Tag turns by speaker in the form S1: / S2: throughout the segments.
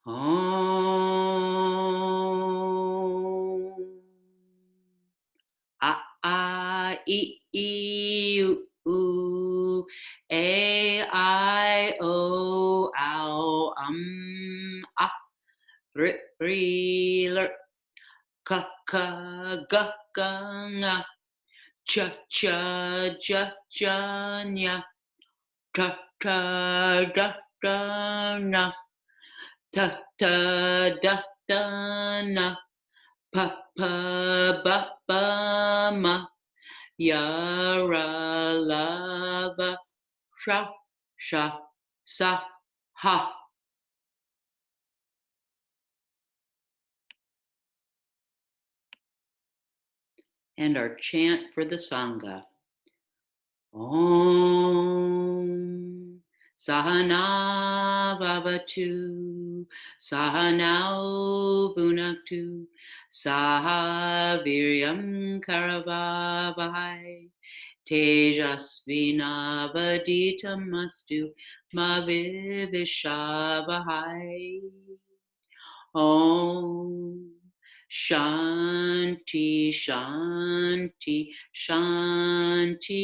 S1: Om. A I U U. A I O ow ah. Ler. Ka G nga. Cha nya. Ta da na. Ta da na. Pa ba ma. Yara lava. Sha sa ha. And our chant for the Sangha. Om Sahana Vavatu Sahanau Bunaktu Saha Viryam Karavavahai Tejasvinavaditamastu Mavivishavahai. Om Shanti, Shanti, Shanti.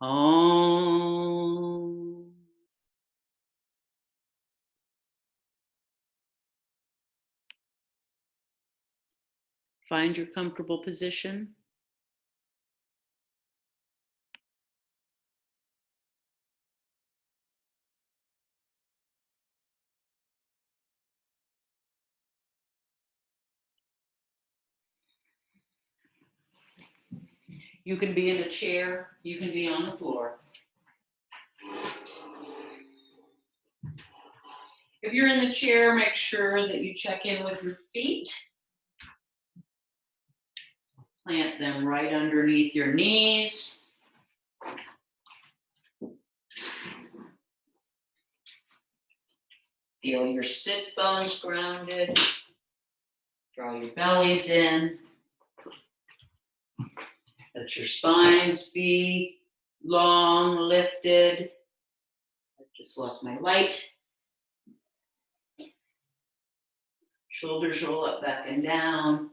S1: Om. Find your comfortable position. You can be in a chair, you can be on the floor. If you're in the chair, make sure that you check in with your feet. Plant them right underneath your knees. Feel your sit bones grounded. Draw your bellies in. Let your spines be long, lifted. I just lost my light. Shoulders roll up, back and down.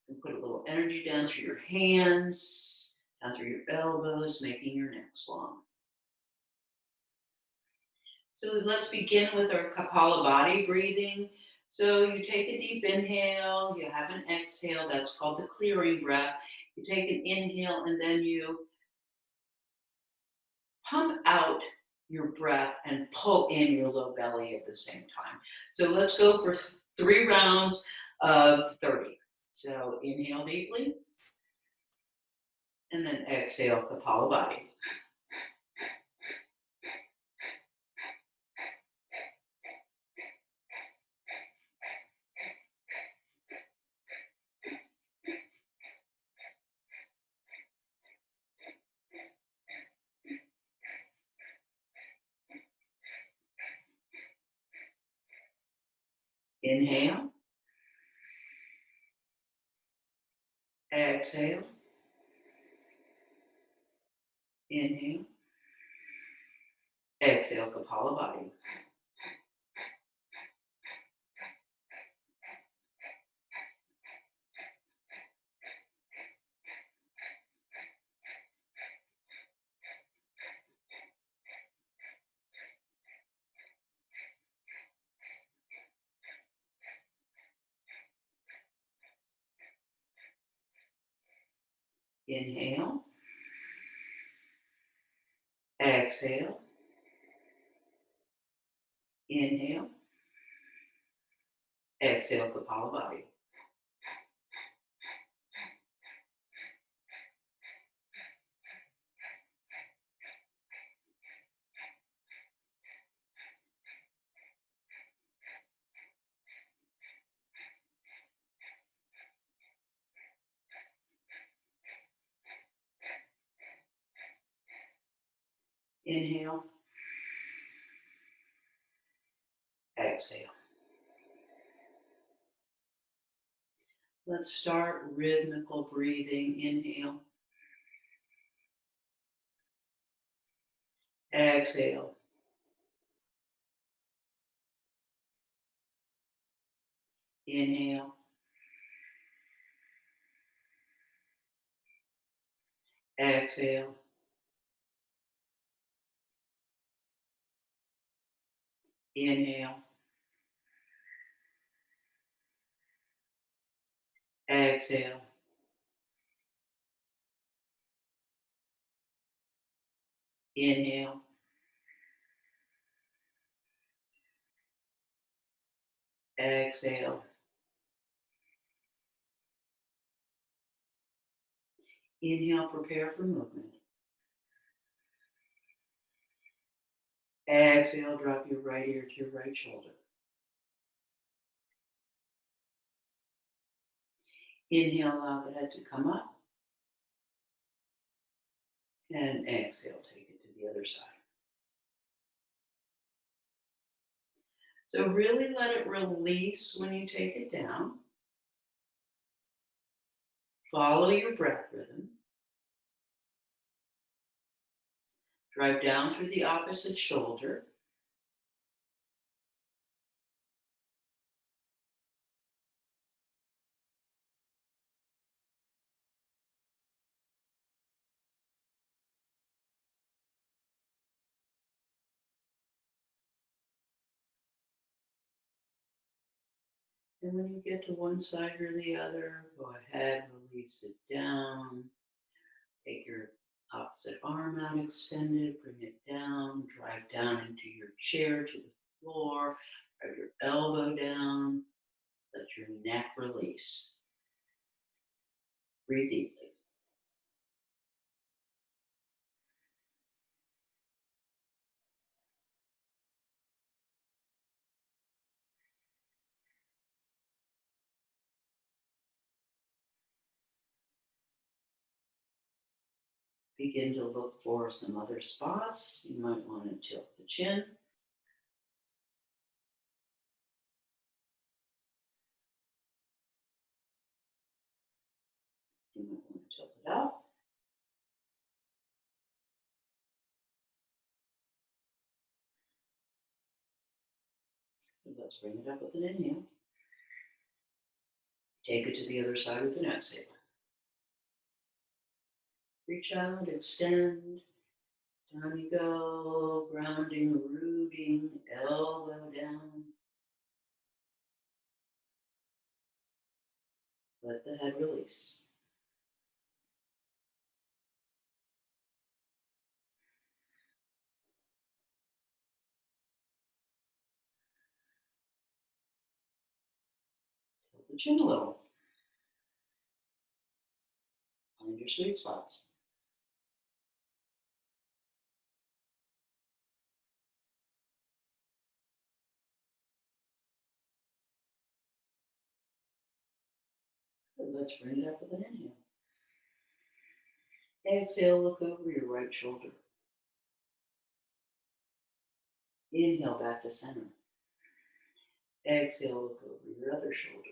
S1: And put a little energy down through your hands, down through your elbows, making your necks long. So let's begin with our Kapalabhati breathing. So you take a deep inhale, you have an exhale, that's called the clearing breath. You take an inhale and then you pump out your breath and pull in your low belly at the same time. So let's go for 3 rounds of 30. So inhale deeply, and then exhale Kapalabhati. Inhale, exhale, inhale, exhale Kapalabhati. Inhale, exhale, inhale, exhale Kapalabhati. Inhale, exhale. Let's start rhythmical breathing. Inhale, exhale. Inhale. Exhale. Inhale. Exhale. Inhale. Exhale. Inhale, prepare for movement. Exhale, drop your right ear to your right shoulder. Inhale, allow the head to come up. And exhale, take it to the other side. So really let it release when you take it down. Follow your breath rhythm. Drive down through the opposite shoulder. And when you get to one side or the other, go ahead, release it down. Take your opposite arm out extended, bring it down, drive down into your chair to the floor, drive your elbow down, let your neck release. Breathe deeply. Begin to look for some other spots. You might want to tilt the chin. You might want to tilt it up. And let's bring it up with an inhale. Take it to the other side with an exhale. Reach out, extend. Down you go, grounding, rooting, elbow down. Let the head release. Tilt the chin a little. Find your sweet spots. Good. Let's bring it up with an inhale. Exhale, look over your right shoulder. Inhale back to center. Exhale, look over your other shoulder.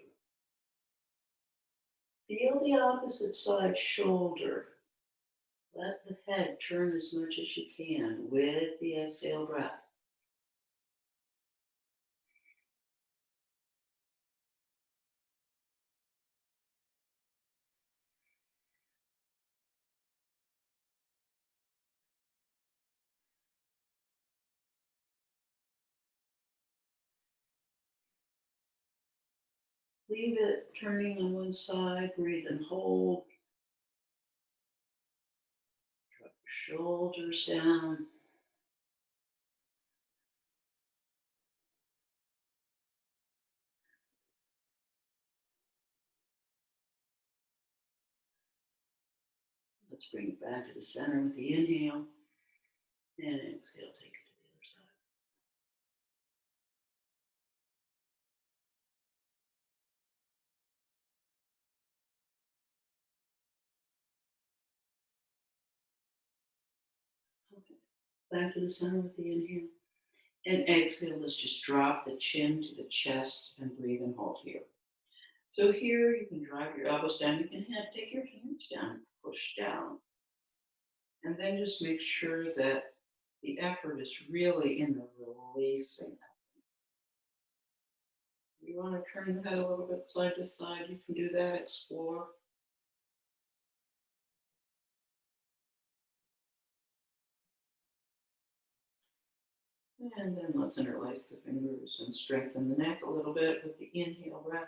S1: Feel the opposite side shoulder. Let the head turn as much as you can with the exhale breath. Leave it turning on one side, breathe and hold. Drop your shoulders down. Let's bring it back to the center with the inhale. And exhale, take it to the other side. Okay. Back to the center with the inhale. And exhale, let's just drop the chin to the chest and breathe and hold here. So here you can drive your elbows down. You can take your hands down, push down. And then just make sure that the effort is really in the releasing. You want to turn the head a little bit side to side, you can do that, explore. And then let's interlace the fingers and strengthen the neck a little bit with the inhale breath,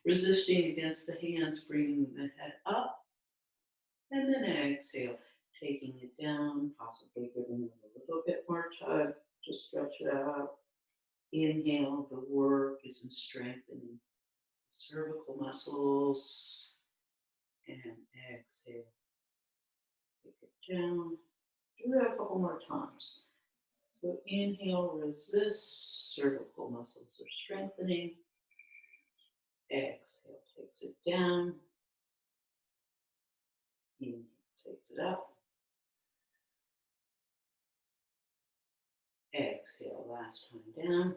S1: resisting against the hands, bringing the head up. And then exhale, taking it down, possibly giving it a little bit more tug to stretch it out. Inhale, the work is in strengthening cervical muscles. And exhale, take it down. Do that a couple more times. So inhale, resist, cervical muscles are strengthening. Exhale, takes it down. Inhale, takes it up. Exhale, last time down.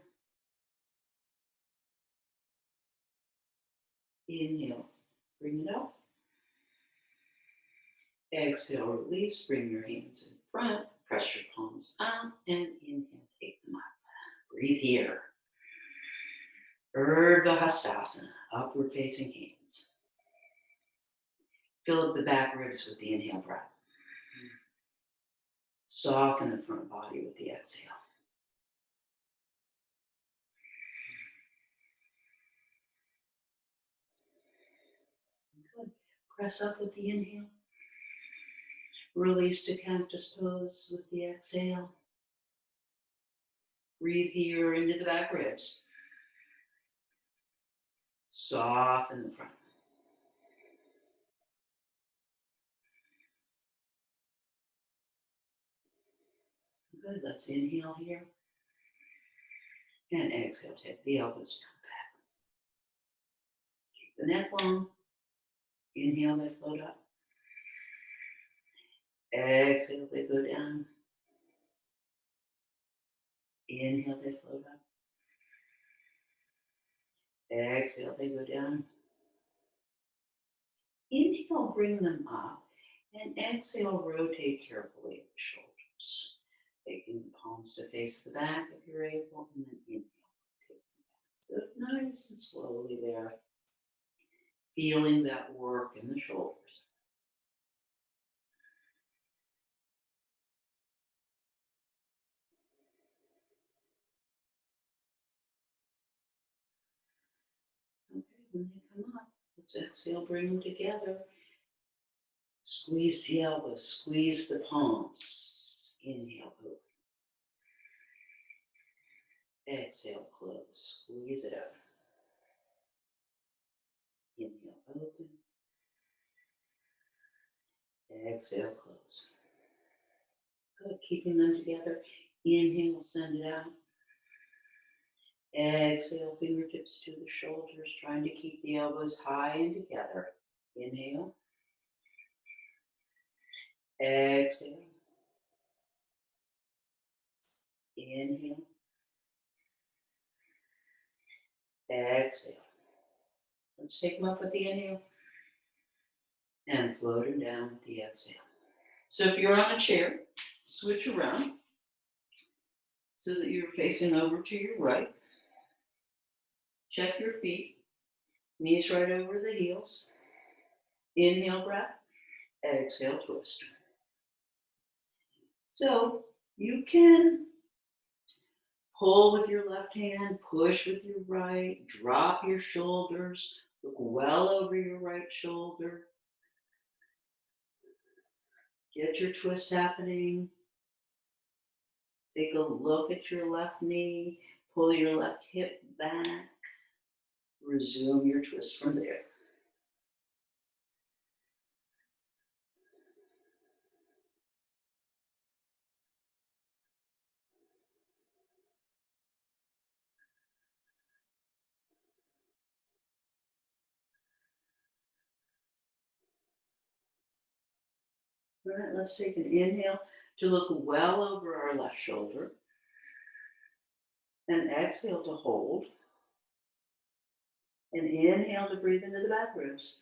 S1: Inhale, bring it up. Exhale, release, bring your hands in front, press your palms out, and inhale, take them up. Breathe here. Urdhva Hastasana, upward facing hands. Fill up the back ribs with the inhale breath. Soften the front body with the exhale. Good. Press up with the inhale. Release to cactus pose with the exhale. Breathe here into the back ribs. Soften the front. Good. Let's inhale here. And exhale, take the elbows, come back. Keep the neck long. Inhale, they float up. Exhale, they go down. Inhale, they float up. Exhale, they go down. Inhale, bring them up. And exhale, rotate carefully at the shoulders. Taking the palms to face the back if you're able, and then inhale. So nice and slowly there. Feeling that work in the shoulders. Okay, when they come up, let's exhale, bring them together. Squeeze the elbows, squeeze the palms. Inhale, open. Exhale, close. Squeeze it out. Inhale, open. Exhale, close. Good, keeping them together. Inhale, send it out. Exhale, fingertips to the shoulders, trying to keep the elbows high and together. Inhale. Exhale. Inhale. Exhale. Let's take them up with the inhale. And float them down with the exhale. So if you're on a chair, switch around so that you're facing over to your right. Check your feet. Knees right over the heels. Inhale, breath. Exhale, twist. So you can pull with your left hand, push with your right, drop your shoulders, look well over your right shoulder. Get your twist happening. Take a look at your left knee, pull your left hip back. Resume your twist from there. All right, let's take an inhale to look well over our left shoulder. And exhale to hold. And inhale to breathe into the back ribs.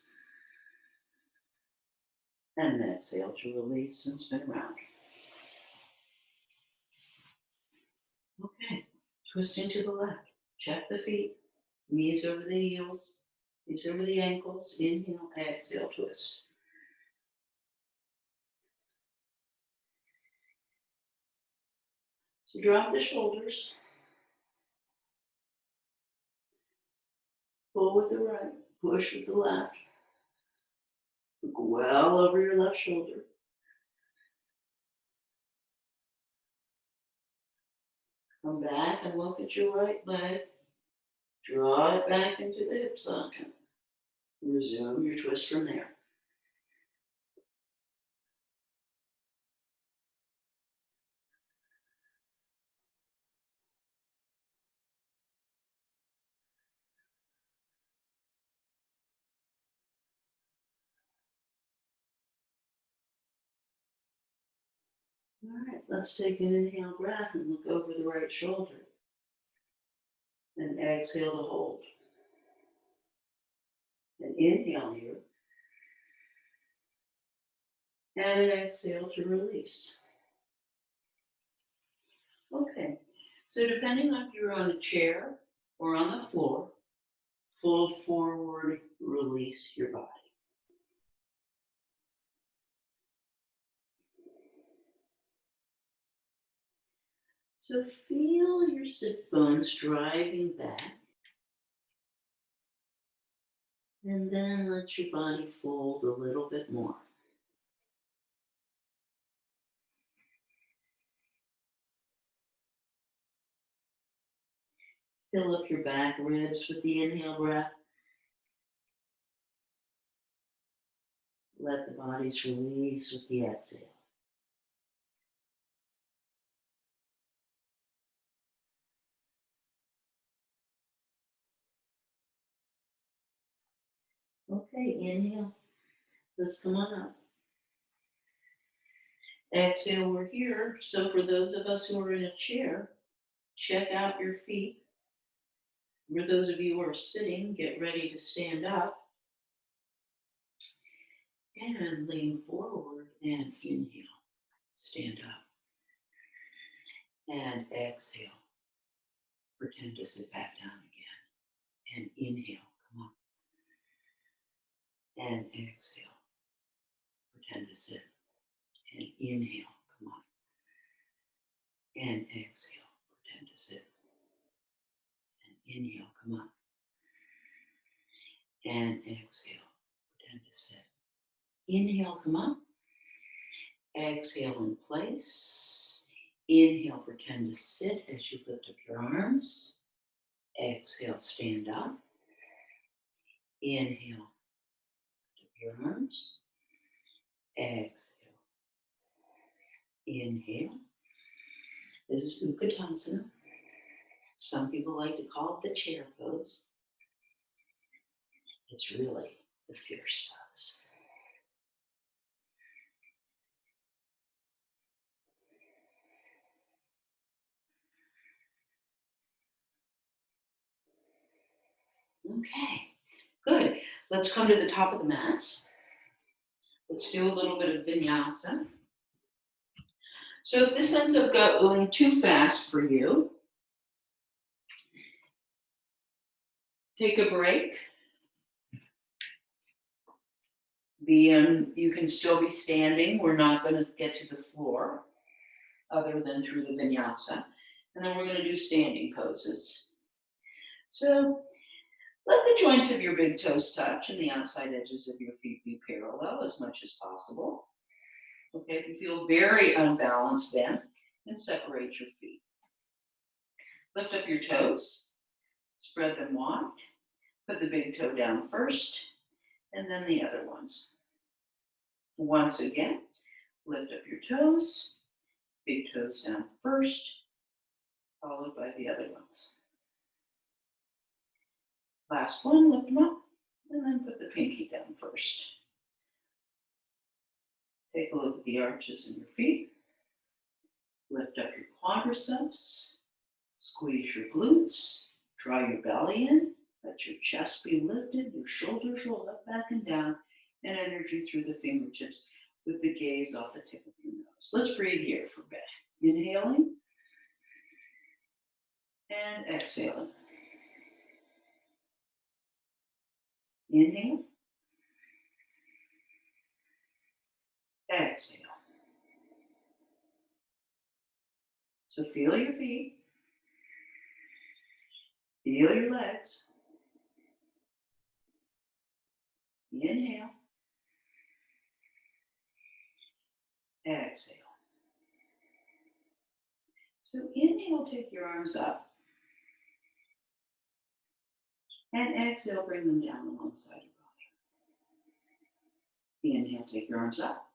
S1: And exhale to release and spin around. Okay, twisting to the left. Check the feet. Knees over the heels, knees over the ankles. Inhale, exhale, twist. So drop the shoulders. Pull with the right, push with the left. Look well over your left shoulder. Come back and look at your right leg. Draw it back into the hip socket. Resume your twist from there. All right, let's take an inhale breath and look over the right shoulder. And exhale to hold. And inhale here. And an exhale to release. Okay, so depending on if you're on a chair or on the floor, fold forward, release your body. So feel your sit bones driving back. And then let your body fold a little bit more. Fill up your back ribs with the inhale breath. Let the bodies release with the exhale. Okay, inhale. Let's come on up. Exhale, we're here. So for those of us who are in a chair, check out your feet. For those of you who are sitting, get ready to stand up. And lean forward and inhale. Stand up. And exhale. Pretend to sit back down again. And inhale. Come on. And exhale. Pretend to sit. And inhale. Come on. And exhale. Pretend to sit. And inhale. Come on. And exhale. Pretend to sit. Inhale. Come on. Exhale in place. Inhale. Pretend to sit as you lift up your arms. Exhale. Stand up. Inhale. Lift up your arms. Exhale. Inhale. This is Utkatasana. Some people like to call it the chair pose. It's really the fierce pose. Okay, good. Let's come to the top of the mats. Let's do a little bit of vinyasa. So if this ends up going too fast for you, take a break. You can still be standing. We're not going to get to the floor other than through the vinyasa. And then we're going to do standing poses. So let the joints of your big toes touch and the outside edges of your feet be parallel as much as possible. Okay, if you feel very unbalanced then separate your feet. Lift up your toes, spread them wide, put the big toe down first, and then the other ones. Once again, lift up your toes, big toes down first, followed by the other ones. Last one, lift them up, and then put the pinky down first. Take a look at the arches in your feet. Lift up your quadriceps, squeeze your glutes, draw your belly in, let your chest be lifted, your shoulders roll up, back, and down, and energy through the fingertips with the gaze off the tip of your nose. Let's breathe here for a bit. Inhaling and exhaling. Inhale. Exhale. So feel your feet. Feel your legs. Inhale. Exhale. So inhale, take your arms up. And exhale, bring them down alongside your body. Inhale, take your arms up.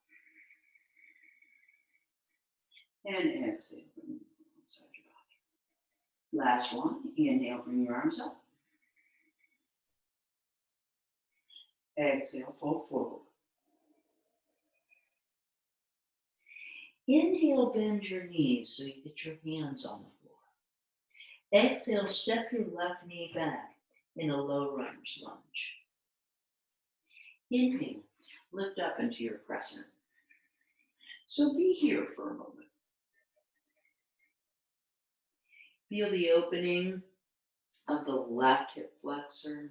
S1: And exhale, bring them alongside your body. Last one. Inhale, bring your arms up. Exhale, fold forward. Inhale, bend your knees so you get your hands on the floor. Exhale, step your left knee back in a low lunge. Inhale, lift up into your crescent. So be here for a moment. Feel the opening of the left hip flexor.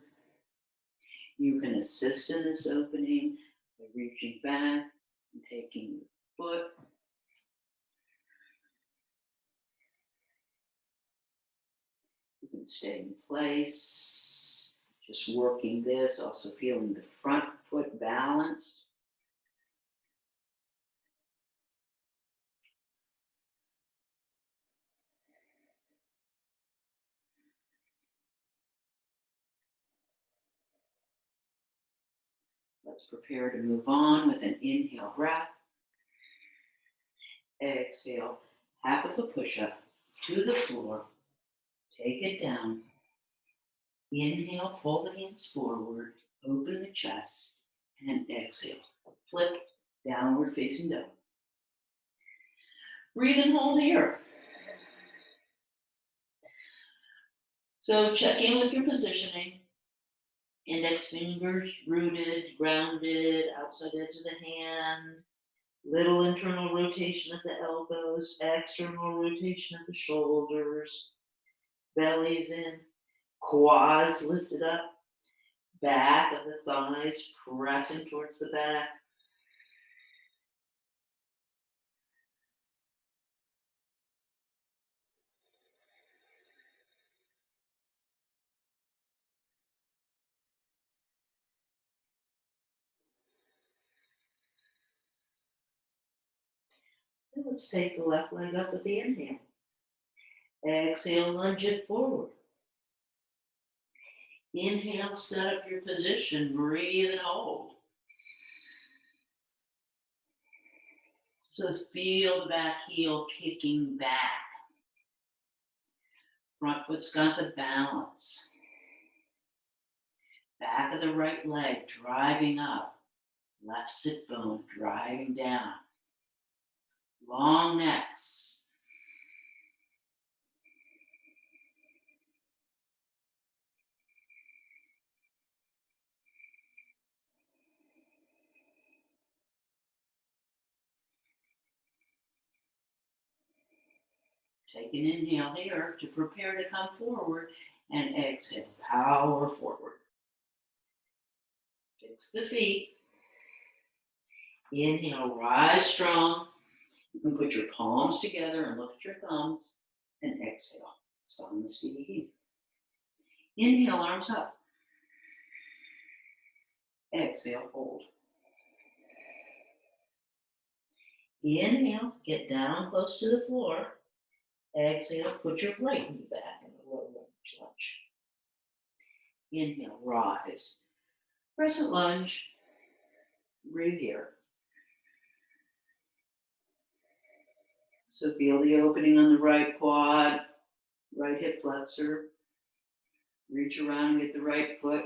S1: You can assist in this opening by reaching back and taking your foot. You can stay in place, just working this, also feeling the front foot balanced. Let's prepare to move on with an inhale breath. Exhale, half of a push-up to the floor. Take it down. Inhale, pull the hands forward, open the chest, and exhale. Flip, downward facing dog. Breathe and hold here. So check in with your positioning. Index fingers rooted, grounded, outside edge of the hand. Little internal rotation at the elbows, external rotation at the shoulders. Bellies in, quads lifted up, back of the thighs pressing towards the back. And let's take the left leg up with the inhale. Exhale, lunge it forward. Inhale, set up your position, breathe and hold. So feel the back heel kicking back. Front foot's got the balance. Back of the right leg driving up. Left sit bone driving down. Long necks. Take an inhale here to prepare to come forward and exhale, power forward. Fix the feet. Inhale, rise strong. You can put your palms together and look at your thumbs and exhale. Samasthiti. Inhale, arms up. Exhale, hold. Inhale, get down close to the floor. Exhale, put your right knee back in a low lunge. Inhale, rise. Crescent lunge. Breathe here. So feel the opening on the right quad, right hip flexor. Reach around and get the right foot.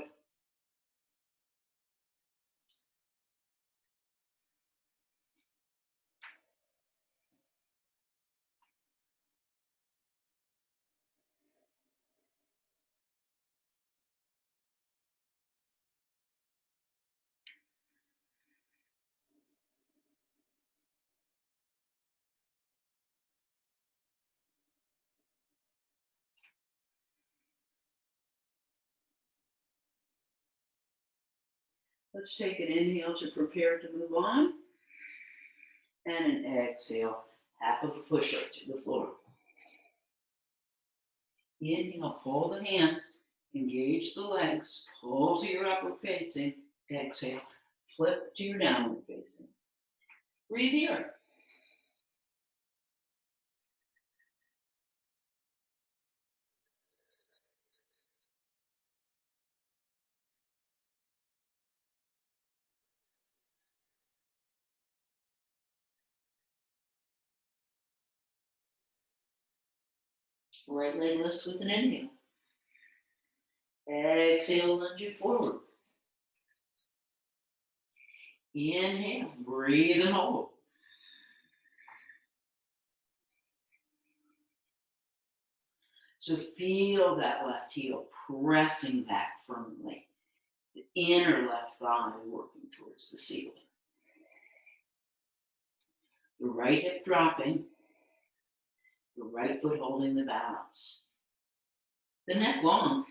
S1: Let's take an inhale to prepare to move on, and an exhale, half of a push-up to the floor. Inhale, pull the hands, engage the legs, pull to your upward facing. Exhale, flip to your downward facing. Breathe here. Right leg lifts with an inhale. Exhale, lunge it forward. Inhale, breathe and hold. So feel that left heel pressing back firmly. The inner left thigh working towards the ceiling. The right hip dropping, the right foot holding the balance. The neck long.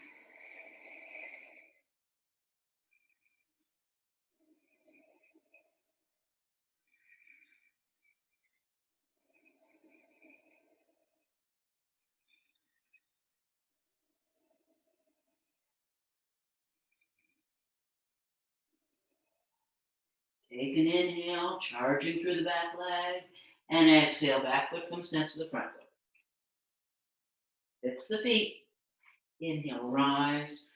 S1: Take an inhale, charging through the back leg, and exhale, back foot comes next to the front foot. Hits the feet. Inhale, rise,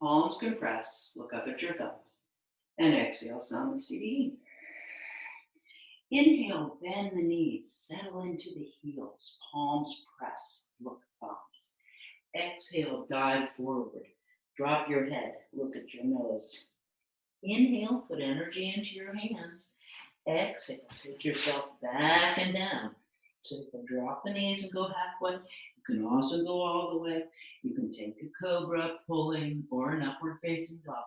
S1: palms compress, look up at your thumbs, and exhale, Namaste. Inhale, bend the knees, settle into the heels, palms press, look thumbs. Exhale, dive forward, drop your head, look at your nose. Inhale, put energy into your hands. Exhale, take yourself back and down. So you can drop the knees and go halfway. You can also go all the way. You can take a cobra, pulling, or an upward facing dog.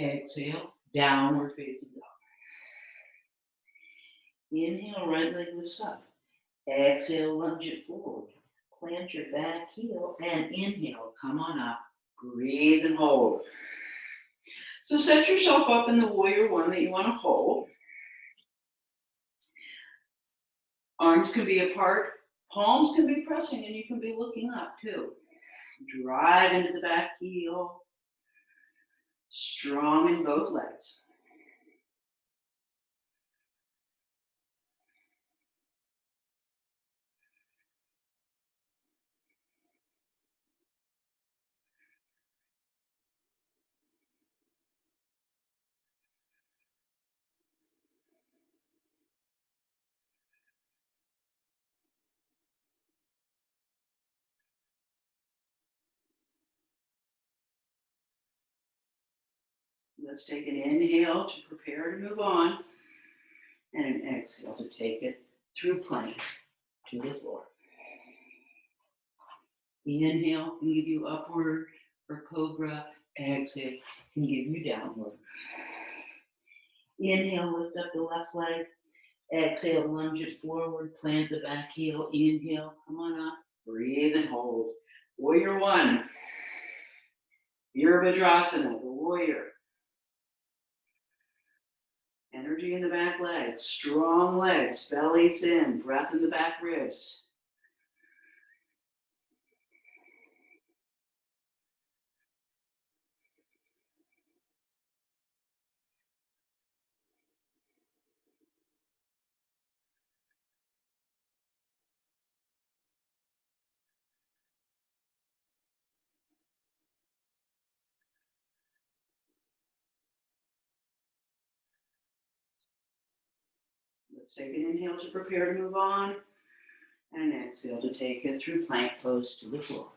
S1: Exhale, downward facing dog. Inhale, right leg lifts up. Exhale, lunge it forward. Plant your back heel and inhale, come on up. Breathe and hold. So set yourself up in the warrior one that you want to hold. Arms can be apart, palms can be pressing, and you can be looking up too. Drive into the back heel. Strong in both legs. Let's take an inhale to prepare to move on, and an exhale to take it through plank to the floor. Inhale can give you upward or cobra. Exhale can give you downward. Inhale, lift up the left leg. Exhale, lunge it forward, plant the back heel. Inhale, come on up, breathe and hold. Warrior one. Virabhadrasana, the warrior. Energy in the back legs, strong legs, bellies in, breath in the back ribs. Let's take an inhale to prepare to move on, and an exhale to take it through plank pose to the floor.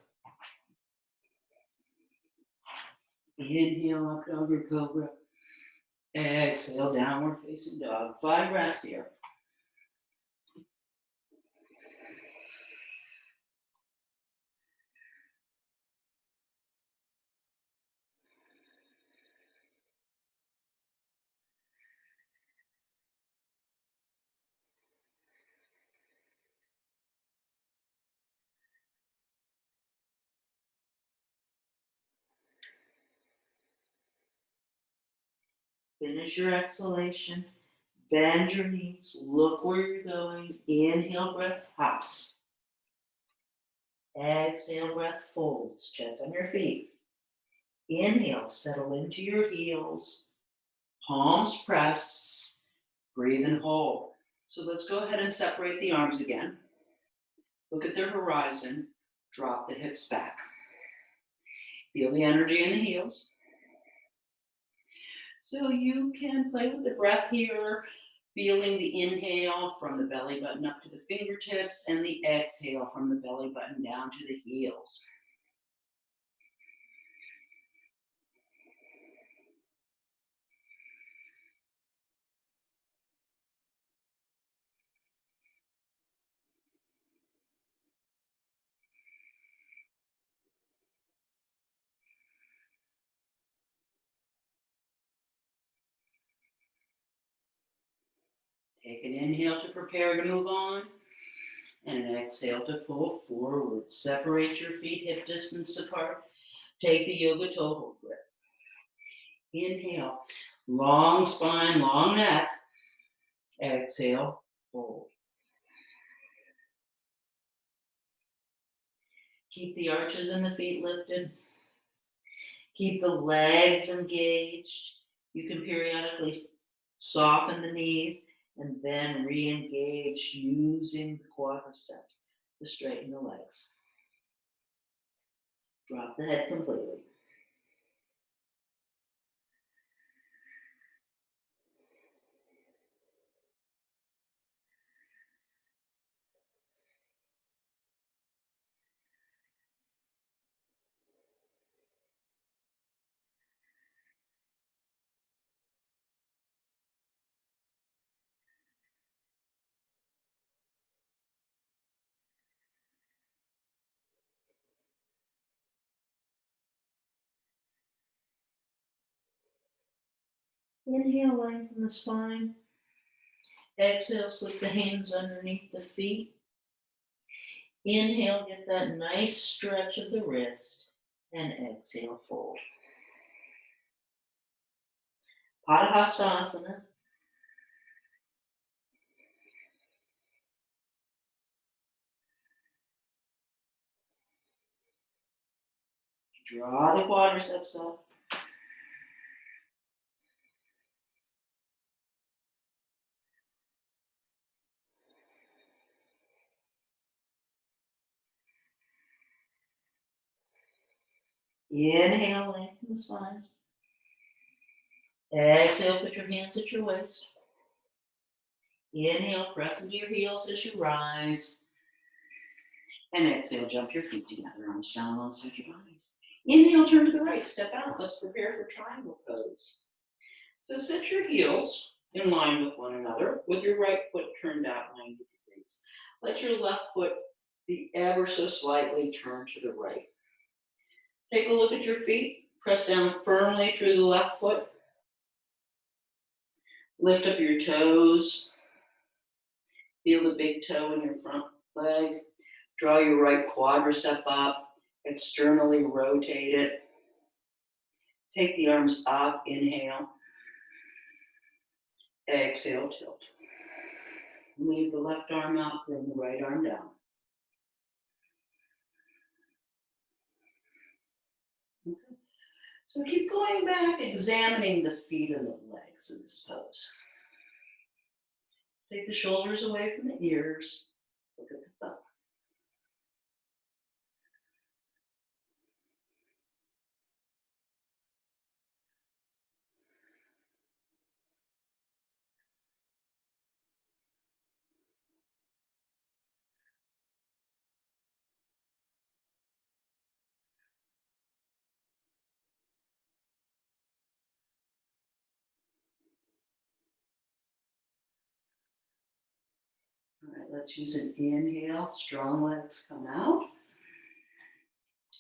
S1: Inhale, up dog or cobra. Exhale, downward facing dog. 5 breaths here. Finish your exhalation. Bend your knees. Look where you're going. Inhale, breath hops. Exhale, breath folds. Check on your feet. Inhale, settle into your heels. Palms press. Breathe and hold. So let's go ahead and separate the arms again. Look at the horizon. Drop the hips back. Feel the energy in the heels. So you can play with the breath here, feeling the inhale from the belly button up to the fingertips and the exhale from the belly button down to the heels. Take an inhale to prepare to move on, and an exhale to fold forward. Separate your feet hip distance apart. Take the yoga toe hold grip. Inhale, long spine, long neck. Exhale, fold. Keep the arches in the feet lifted. Keep the legs engaged. You can periodically soften the knees and then re-engage using the quadriceps to straighten the legs. Drop the head completely. Inhale, lengthen the spine. Exhale, slip the hands underneath the feet. Inhale, get that nice stretch of the wrist. And exhale, fold. Padahastasana. Draw the quadriceps up. Inhale, lengthen the spines. Exhale, put your hands at your waist. Inhale, press into your heels as you rise. And exhale, jump your feet together, arms down alongside your bodies. Inhale, turn to the right, step out. Let's prepare for triangle pose. So set your heels in line with one another, with your right foot turned out 90 degrees. Let your left foot be ever so slightly turned to the right. Take a look at your feet. Press down firmly through the left foot. Lift up your toes. Feel the big toe in your front leg. Draw your right quadricep up. Externally rotate it. Take the arms up. Inhale. Exhale, tilt. Leave the left arm up. Bring the right arm down. Okay. So keep going back, examining the feet and the legs in this pose. Take the shoulders away from the ears. Look at the thumb. All right, let's use an inhale. Strong legs come out.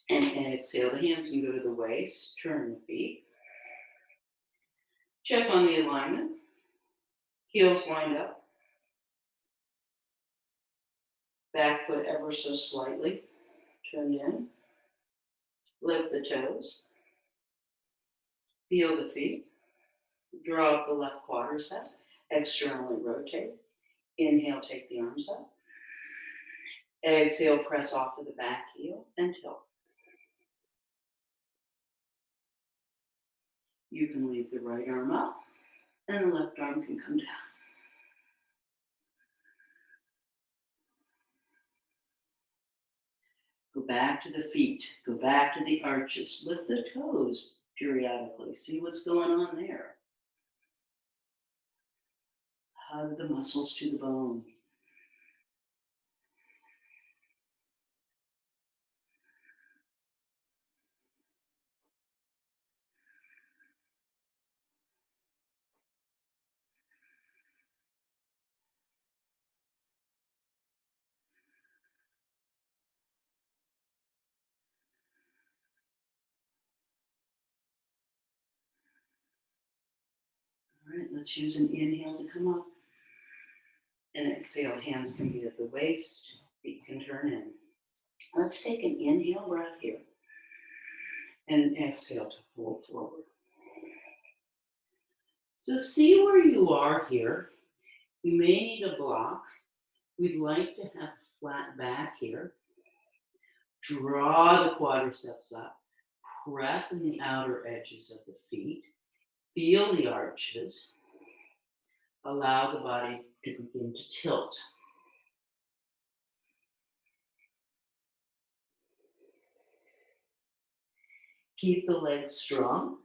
S1: And exhale. The hands can go to the waist. Turn the feet. Check on the alignment. Heels lined up. Back foot ever so slightly. Turn in. Lift the toes. Feel the feet. Draw up the left quadricep. Externally rotate. Inhale, take the arms up. Exhale, press off of the back heel and tilt. You can leave the right arm up and the left arm can come down. Go back to the feet. Go back to the arches. Lift the toes periodically. See what's going on there. Hug the muscles to the bone. All right, let's use an inhale to come up. And exhale, hands can be at the waist, feet can turn in. Let's take an inhale breath here. And exhale to fold forward. So see where you are here. You may need a block. We'd like to have a flat back here. Draw the quadriceps up. Press in the outer edges of the feet. Feel the arches. Allow the body to begin to tilt. Keep the legs strong.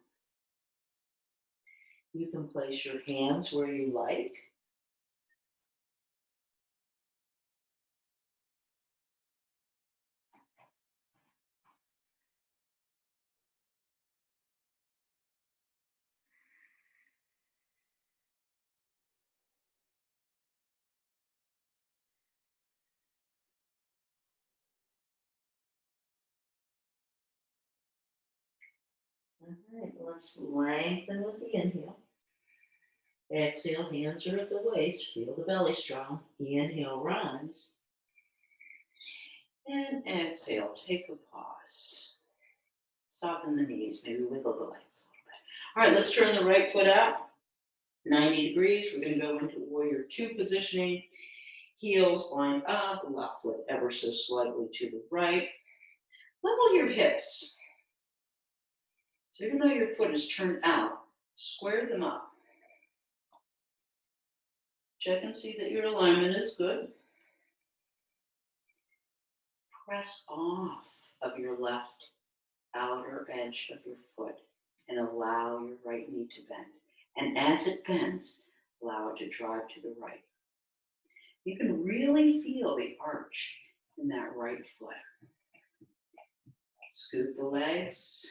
S1: You can place your hands where you like. All right, let's lengthen with the inhale. Exhale, hands are at the waist. Feel the belly strong. Inhale, rise. And exhale, take a pause. Soften the knees, maybe wiggle the legs a little bit. All right, let's turn the right foot out. 90 degrees. We're going to go into warrior two positioning. Heels lined up, left foot ever so slightly to the right. Level your hips. So even though your foot is turned out, square them up. Check and see that your alignment is good. Press off of your left outer edge of your foot and allow your right knee to bend. And as it bends, allow it to drive to the right. You can really feel the arch in that right foot. Scoot the legs,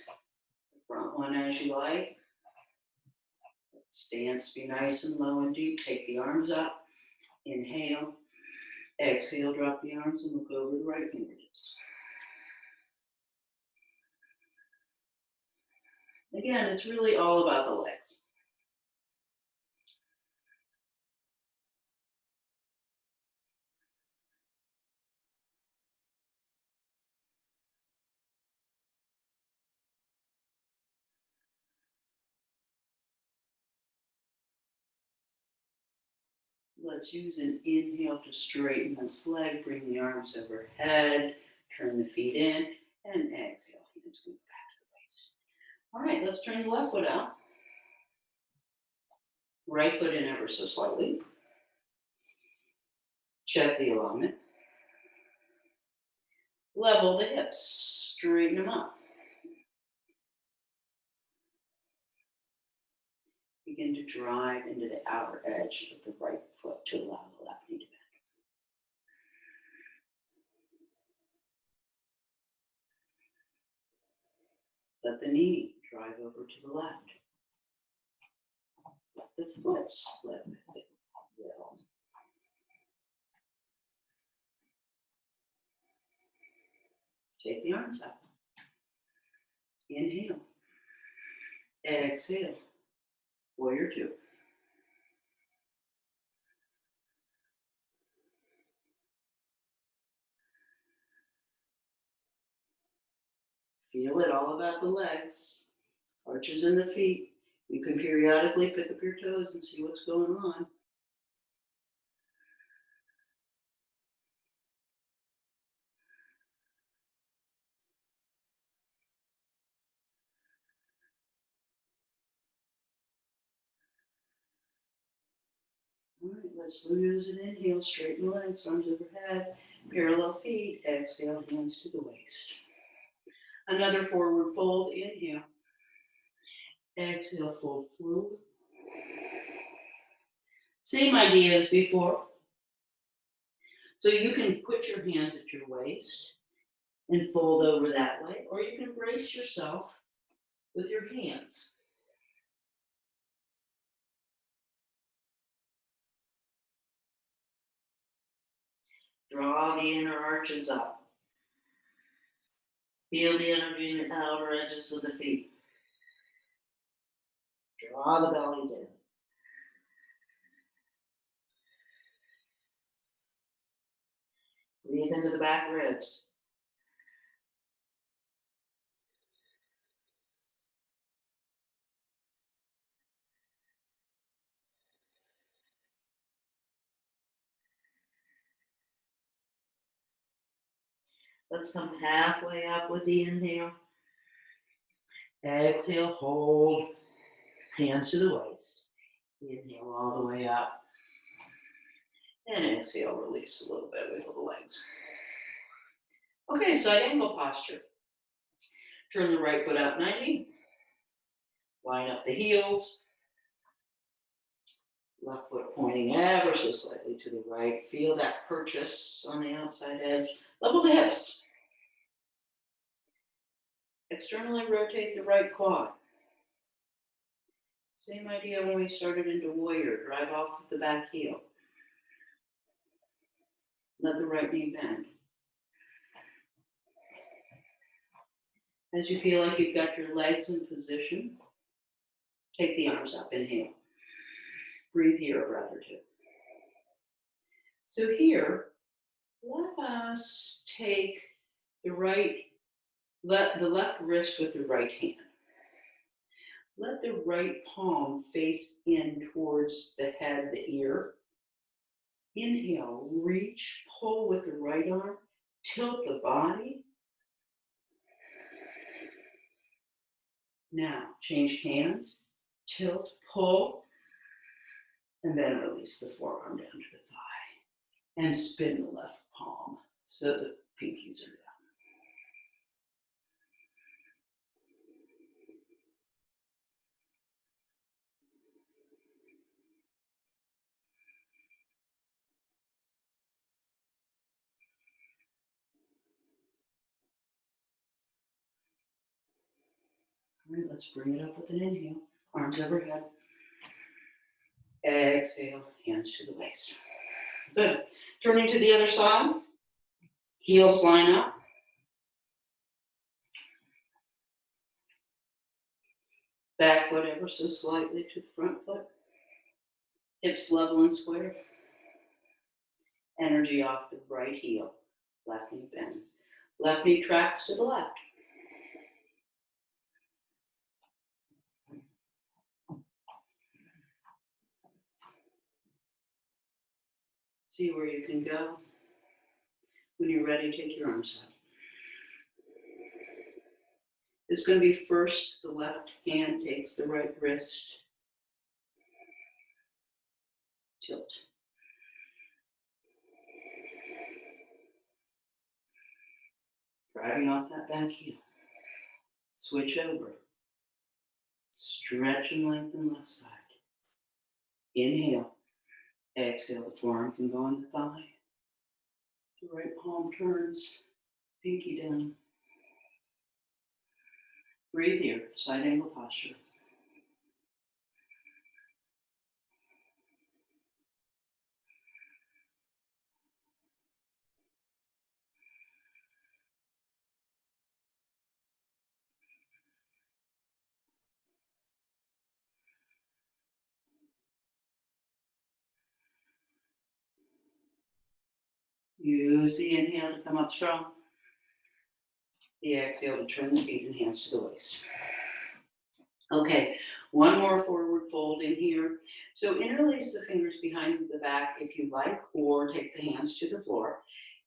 S1: the front one as you like. Stance be nice and low and deep. Take the arms up. Inhale. Exhale, drop the arms and look over the right fingertips. Again, it's really all about the legs. Let's use an inhale to straighten this leg, bring the arms overhead, turn the feet in, and exhale, hands move back to the waist. All right, let's turn the left foot out. Right foot in ever so slightly. Check the alignment. Level the hips, straighten them up. Begin to drive into the outer edge of the right foot to allow the left knee to bend. Let the knee drive over to the left. Let the foot slip if it will. Take the arms up. Inhale. Exhale. Warrior two. Feel it all about the legs. Arches in the feet. You can periodically pick up your toes and see what's going on. All right, let's use an inhale, straighten the legs, arms overhead, parallel feet, exhale, hands to the waist. Another forward fold, inhale. Exhale, fold forward. Same idea as before. So you can put your hands at your waist and fold over that way, or you can brace yourself with your hands. Draw the inner arches up. Feel the energy in the outer edges of the feet. Draw the bellies in. Breathe into the back ribs. Let's come halfway up with the inhale. Exhale, hold. Hands to the waist. Inhale all the way up. And exhale, release a little bit, wiggle the legs. Okay, side angle posture. Turn the right foot out 90. Line up the heels. Left foot pointing ever so slightly to the right. Feel that purchase on the outside edge. Level the hips. Externally rotate the right quad. Same idea when we started into warrior. Drive off with the back heel. Let the right knee bend. As you feel like you've got your legs in position, take the arms up, inhale. Breathe here a breath or two. So here, let us take the left wrist with the right hand. Let the right palm face in towards the head, the ear. Inhale, reach, pull with the right arm, tilt the body. Now, change hands, tilt, pull, and then release the forearm down to the thigh. And spin the left palm so the pinkies are down. All right, let's bring it up with an inhale. Arms overhead. Exhale, hands to the waist. Good. Turning to the other side. Heels line up. Back foot ever so slightly to the front foot. Hips level and square. Energy off the right heel. Left knee bends. Left knee tracks to the left. See where you can go. When you're ready, take your arms up. It's going to be first, the left hand takes the right wrist. Tilt. Driving off that back heel. Switch over. Stretch and lengthen left side. Inhale. Exhale, the forearm can go on the thigh. The right palm turns, pinky down. Breathe here, side angle posture. Use the inhale to come up strong. The exhale to turn the feet and hands to the waist. Okay, One more forward folding here. So interlace the fingers behind the back if you like, or take the hands to the floor.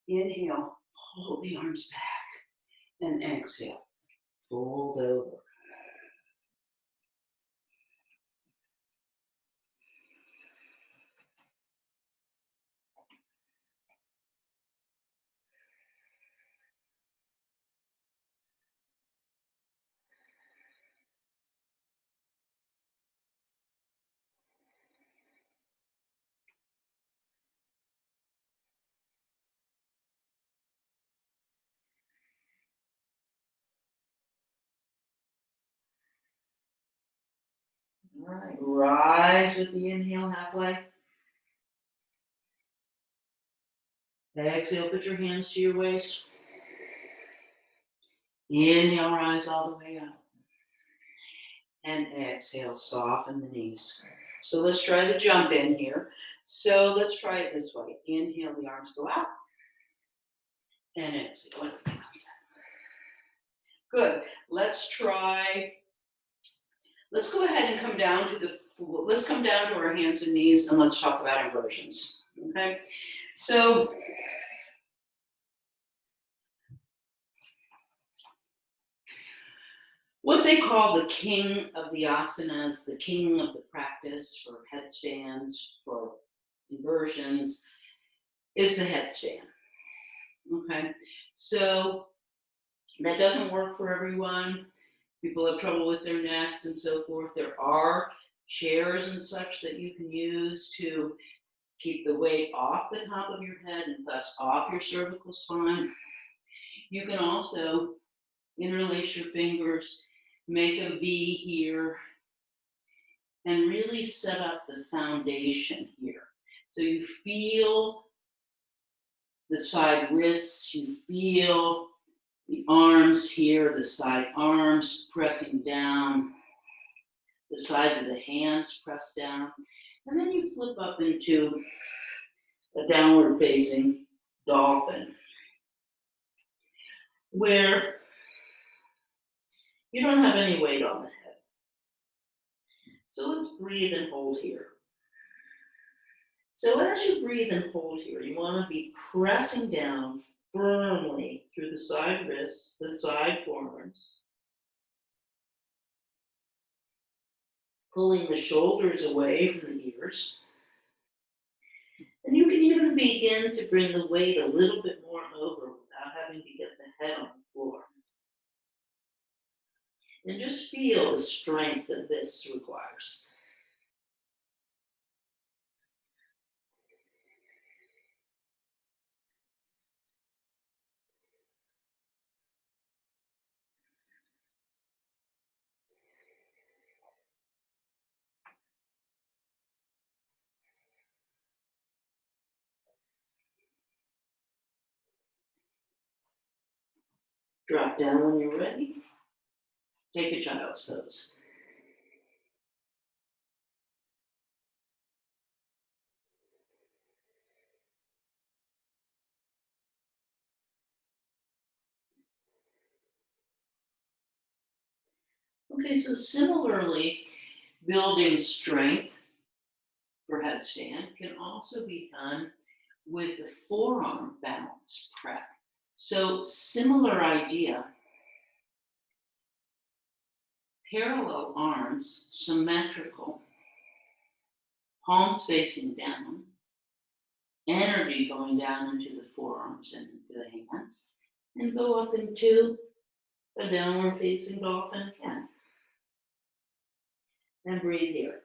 S1: Inhale, pull the arms back, and exhale, fold over. All right, rise with the inhale halfway. Exhale, put your hands to your waist. Inhale, rise all the way up. And exhale, soften the knees. So let's try to jump in here. So let's try it this way. Inhale, the arms go out. And exhale, everything comes in. Good. Let's try. Let's go ahead and come down to let's come down to our hands and knees, and let's talk about inversions. Okay. So what they call the king of the asanas, the king of the practice for headstands, for inversions, is the headstand. Okay, so that doesn't work for everyone. People have trouble with their necks and so forth. There are chairs and such that you can use to keep the weight off the top of your head and thus off your cervical spine. You can also interlace your fingers, make a V here, and really set up the foundation here. So you feel the side wrists, you feel the arms here, the side arms pressing down, the sides of the hands press down, and then you flip up into a downward facing dolphin, where you don't have any weight on the head. So let's breathe and hold here. So as you breathe and hold here, you want to be pressing down firmly through the side wrists, the side forearms, pulling the shoulders away from the ears. And you can even begin to bring the weight a little bit more over without having to get the head on the floor. And just feel the strength that this requires. Drop down when you're ready. Take a child's pose. Okay, so similarly, building strength for headstand can also be done with the forearm balance prep. So similar idea, parallel arms, symmetrical, palms facing down, energy going down into the forearms and into the hands, and go up into a downward facing dolphin again. And breathe here.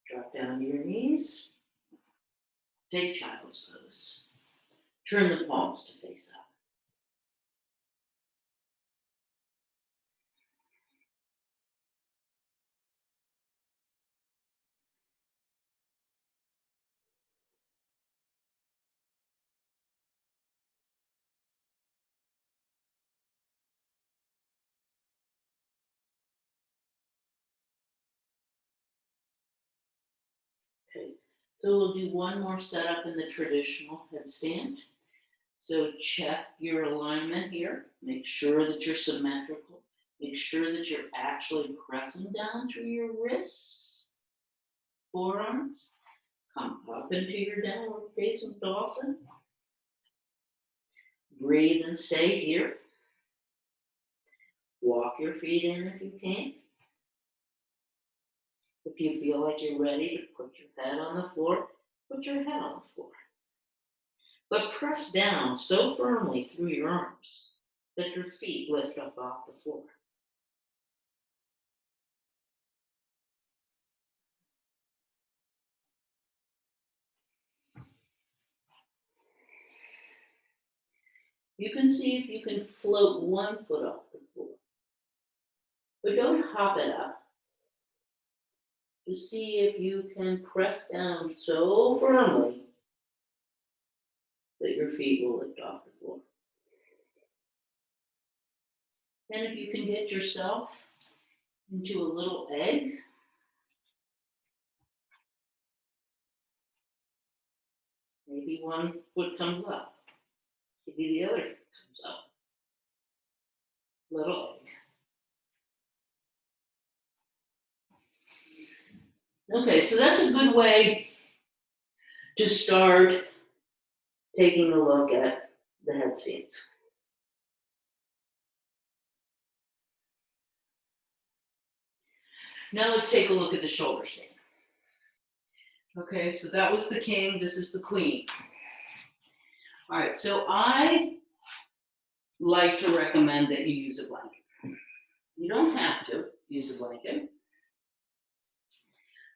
S1: Drop down to your knees. Take child's pose. Turn the palms to face up. So we'll do one more setup in the traditional headstand. So check your alignment here. Make sure that you're symmetrical. Make sure that you're actually pressing down through your wrists, forearms. Come up into your downward facing dolphin. Breathe and stay here. Walk your feet in if you can. If you feel like you're ready to put your head on the floor, put your head on the floor. But press down so firmly through your arms that your feet lift up off the floor. You can see if you can float one foot off the floor. But don't hop it up. Just see if you can press down so firmly that your feet will lift off the floor. And if you can get yourself into a little egg, maybe one foot comes up, maybe the other foot comes up. Little egg. Okay, so that's a good way to start taking a look at the headstands. Now let's take a look at the shoulder stand. Okay, so that was the king, this is the queen. All right, so I like to recommend that you use a blanket. You don't have to use a blanket,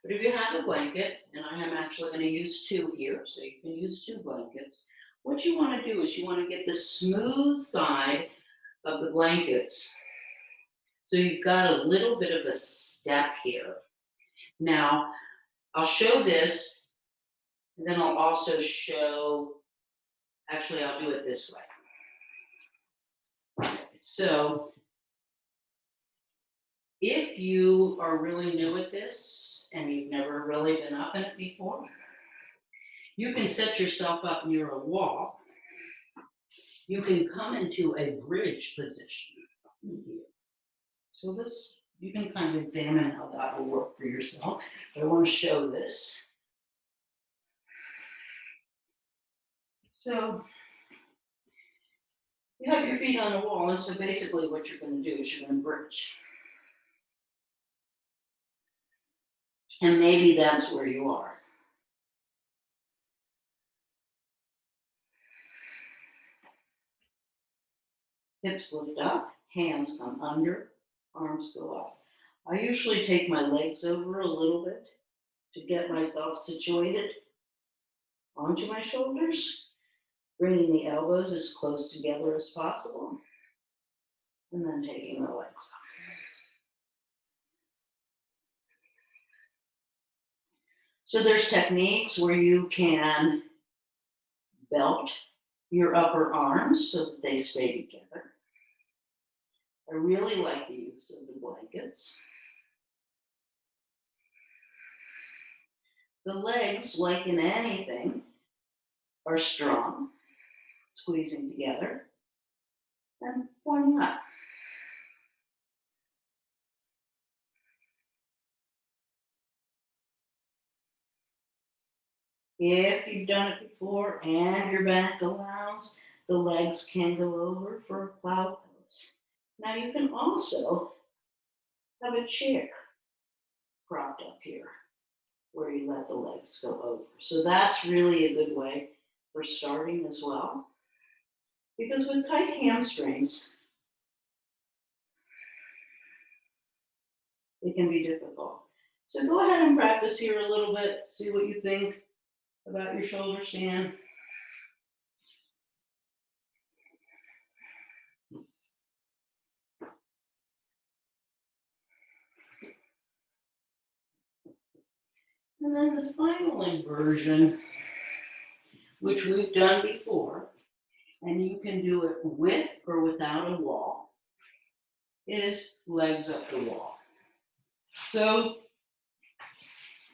S1: but if you have a blanket, and I am actually going to use two here, so you can use two blankets, what you want to do is you want to get the smooth side of the blankets. So you've got a little bit of a step here. Now, I'll show this, and then I'll also show, actually I'll do it this way. So, if you are really new at this, and you've never really been up in it before, you can set yourself up near a wall. You can come into a bridge position here. So this, you can kind of examine how that will work for yourself. But I want to show this. So you have your feet on the wall, and so basically what you're going to do is you're going to bridge. And maybe that's where you are. Hips lift up, hands come under, arms go up. I usually take my legs over a little bit to get myself situated onto my shoulders, bringing the elbows as close together as possible, and then taking the legs up. So there's techniques where you can belt your upper arms so that they stay together. I really like the use of the blankets. The legs, like in anything, are strong, squeezing together and pointing up. If you've done it before and your back allows, the legs can go over for a plow pose. Now you can also have a chair propped up here where you let the legs go over. So that's really a good way for starting as well. Because with tight hamstrings, it can be difficult. So go ahead and practice here a little bit, see what you think about your shoulder stand. And then the final inversion, which we've done before, and you can do it with or without a wall, is legs up the wall. So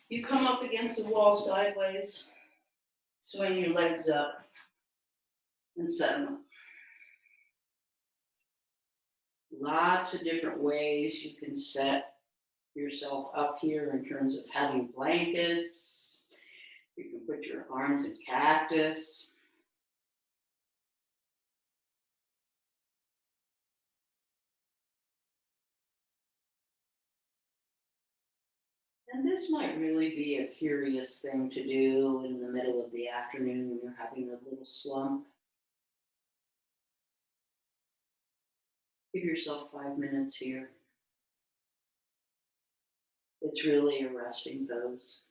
S1: You come up against the wall sideways, swing your legs up, and set them up. Lots of different ways you can set yourself up here in terms of having blankets. You can put your arms in cactus. And this might really be a curious thing to do in the middle of the afternoon when you're having a little slump. Give yourself 5 minutes here. It's really a resting pose.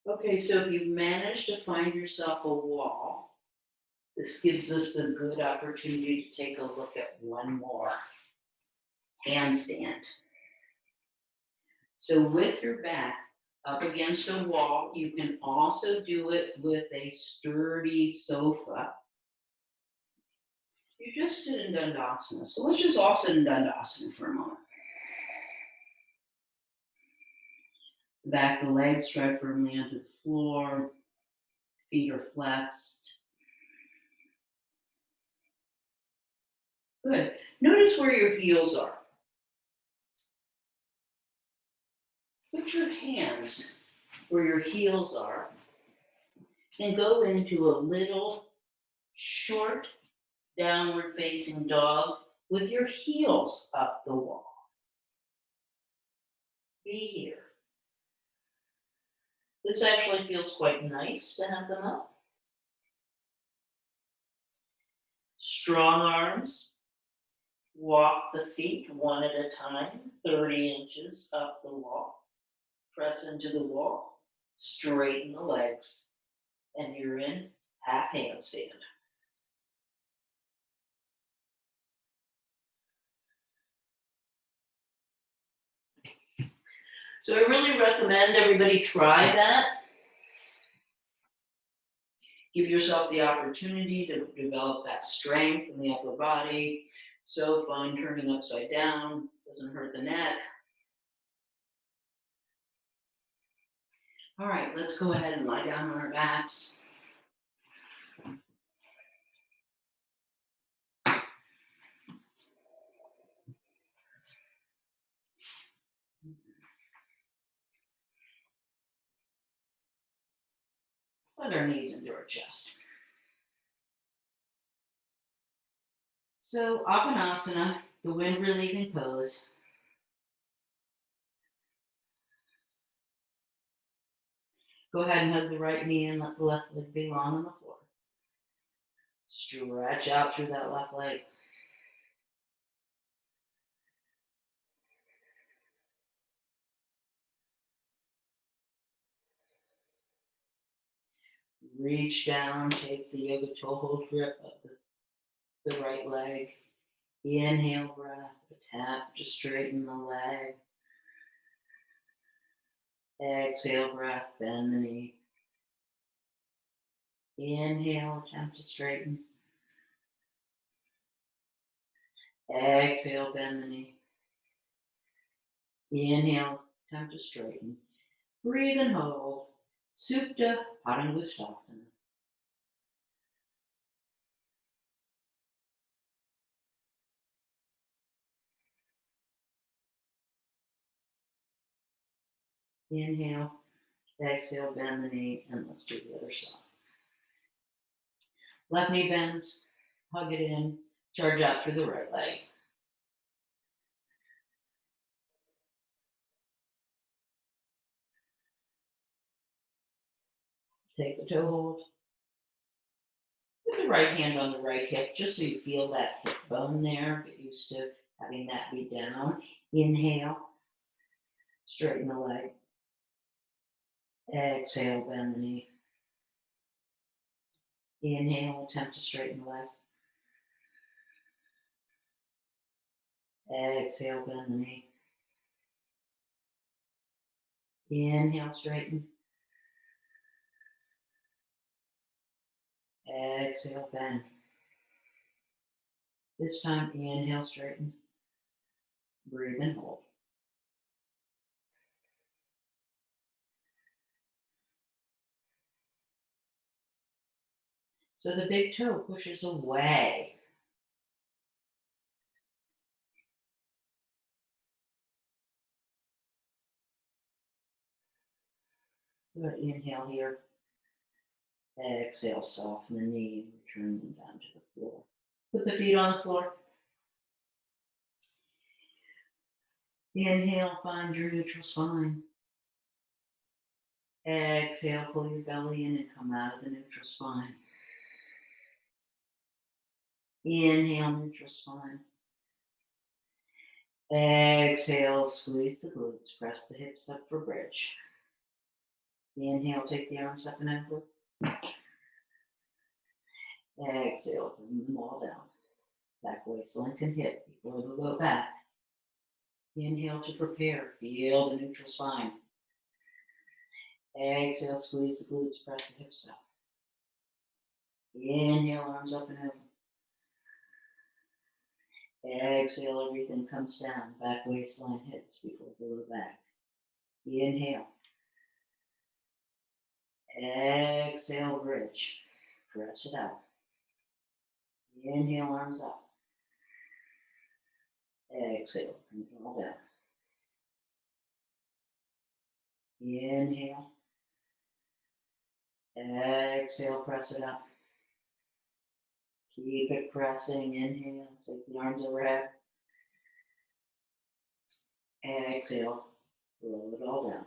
S1: Okay, so if you've managed to find yourself a wall, this gives us a good opportunity to take a look at one more handstand. So with your back up against a wall, you can also do it with a sturdy sofa. You just sit in Dandasana. So let's just all sit in Dandasana for a moment. The back of the legs drive firmly onto the floor. Feet are flexed. Good. Notice where your heels are. Put your hands where your heels are and go into a little short downward facing dog with your heels up the wall. Be here. This actually feels quite nice to have them up. Strong arms. Walk the feet one at a time, 30 inches up the wall. Press into the wall. Straighten the legs. And you're in half handstand. So I really recommend everybody try that. Give yourself the opportunity to develop that strength in the upper body. So fun, turning upside down, doesn't hurt the neck. All right, let's go ahead and lie down on our backs. Let our knees into our chest. So Apanasana, the wind relieving pose. Go ahead and hug the right knee and let the left leg be long on the floor. Stretch out through that left leg. Reach down, take the yoga toe hold grip of the right leg. Inhale breath, tap to straighten the leg. Exhale breath, bend the knee. Inhale, attempt to straighten. Exhale, bend the knee. Inhale, attempt to straighten. Breathe and hold. Supta Padangusthasana. Inhale, exhale, bend the knee, and let's do the other side. Left knee bends, hug it in, charge out through the right leg. Take the toe hold. Put the right hand on the right hip, just so you feel that hip bone there. Get used to having that be down. Inhale, straighten the leg. Exhale, bend the knee. Inhale, attempt to straighten the leg. Exhale, bend the knee. Inhale, straighten. Exhale, bend. This time, inhale, straighten. Breathe and hold. So the big toe pushes away. Good. Inhale here. Exhale, soften the knee and return them down to the floor. Put the feet on the floor. Inhale, find your neutral spine. Exhale, pull your belly in and come out of the neutral spine. Inhale, neutral spine. Exhale, squeeze the glutes, press the hips up for bridge. Inhale, take the arms up and over. Exhale, bring them all down. Back waist length and hip before the low back. Inhale to prepare, feel the neutral spine. Exhale, squeeze the glutes, press the hips up. Inhale, arms up and over. Exhale, everything comes down. Back waistline hits before the low back. Inhale. Exhale, bridge. Press it out. Inhale, arms up. Exhale, bring it all down. Inhale. Exhale, press it up. Keep it pressing. Inhale, take the arms overhead. Exhale, roll it all down.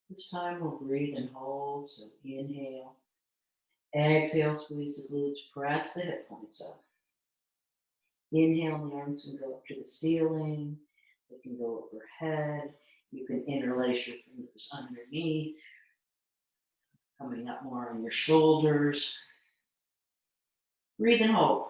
S1: This time we'll breathe and hold, so inhale. Exhale, squeeze the glutes, press the hip points up. Inhale, the arms can go up to the ceiling. They can go overhead. You can interlace your fingers underneath, coming up more on your shoulders. Breathe and hold.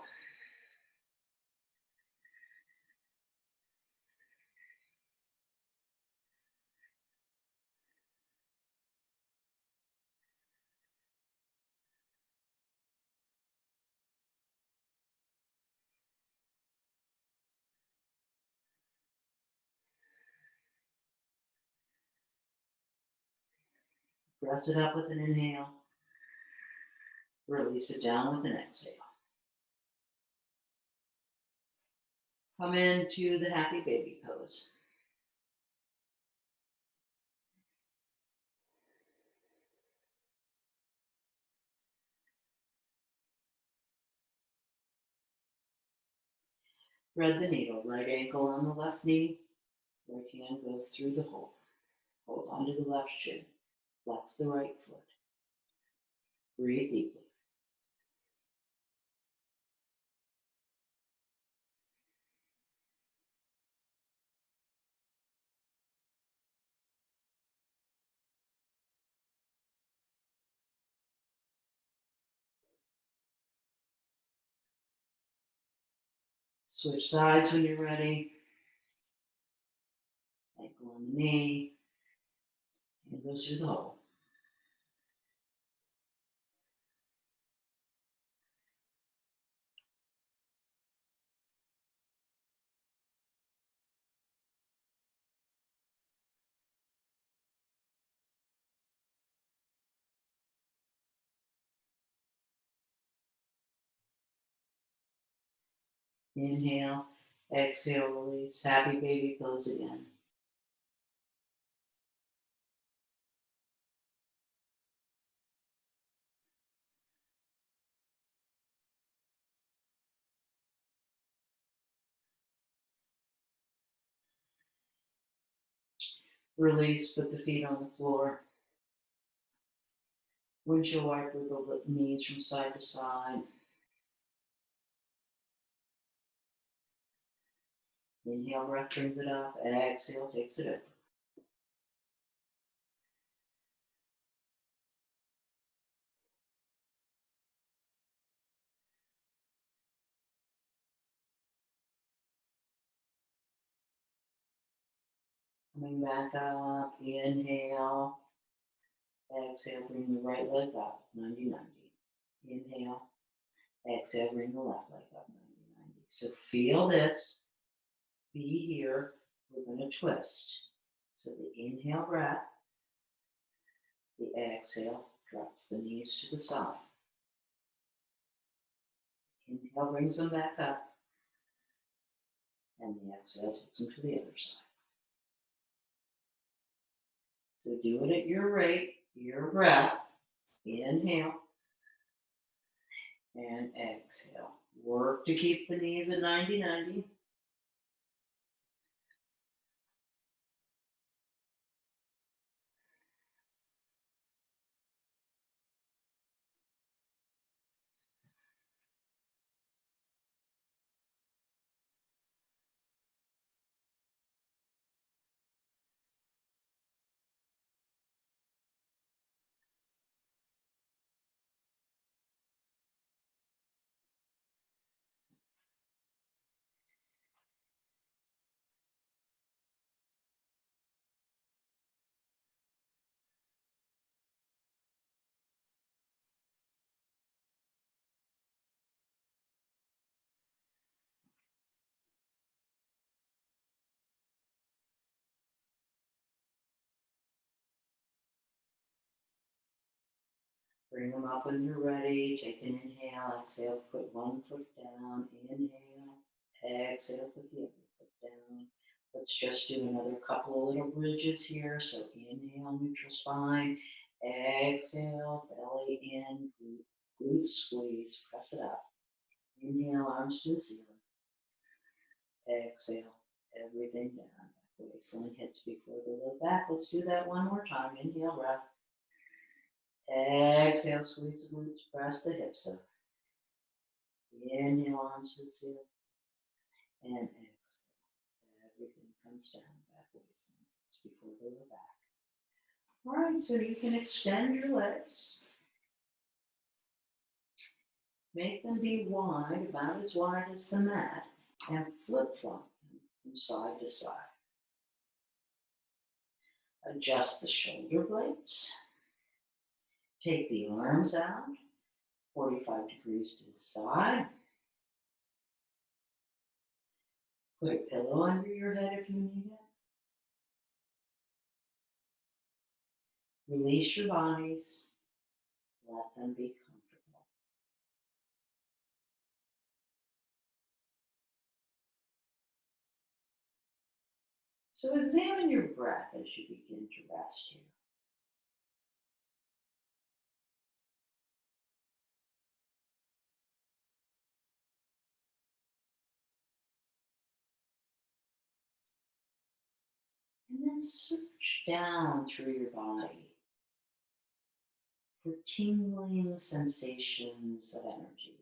S1: Press it up with an inhale. Release it down with an exhale. Come into the happy baby pose. Thread the needle, right ankle on the left knee. Right hand goes through the hole. Hold onto the left shin. Flex the right foot. Breathe deeply. Switch sides when you're ready. Ankle on the knee. Hand goes through the hole. Inhale. Exhale, release. Happy baby pose again. Release, put the feet on the floor. Windshield wiper the knees from side to side. Inhale, breath brings it up. Exhale, takes it up. Coming back up, inhale, exhale, bring the right leg up, 90-90. Inhale, exhale, bring the left leg up, 90-90. So feel this, be here, we're going to twist. So the inhale breath, the exhale drops the knees to the side. Inhale brings them back up, and the exhale takes them to the other side. So do it at your rate, your breath. Inhale and exhale. Work to keep the knees at 90-90. Bring them up when you're ready. Take an inhale, exhale, put one foot down. Inhale, exhale, put the other foot down. Let's just do another couple of little bridges here. So inhale, neutral spine. Exhale, belly in, glute squeeze, press it up. Inhale, arms to the ceiling. Exhale, everything down. Waistline hits before the low back. Let's do that one more time. Inhale, breath. Exhale, squeeze the glutes, press the hips up. Inhale, arms to the ceiling. And exhale. Everything comes down, back waistline hits before the low back. All right, so you can extend your legs. Make them be wide, about as wide as the mat, and flip-flop them from side to side. Adjust the shoulder blades. Take the arms out, 45 degrees to the side. Put a pillow under your head if you need it. Release your bodies. Let them be comfortable. So examine your breath as you begin to rest here. And then search down through your body for tingling sensations of energy.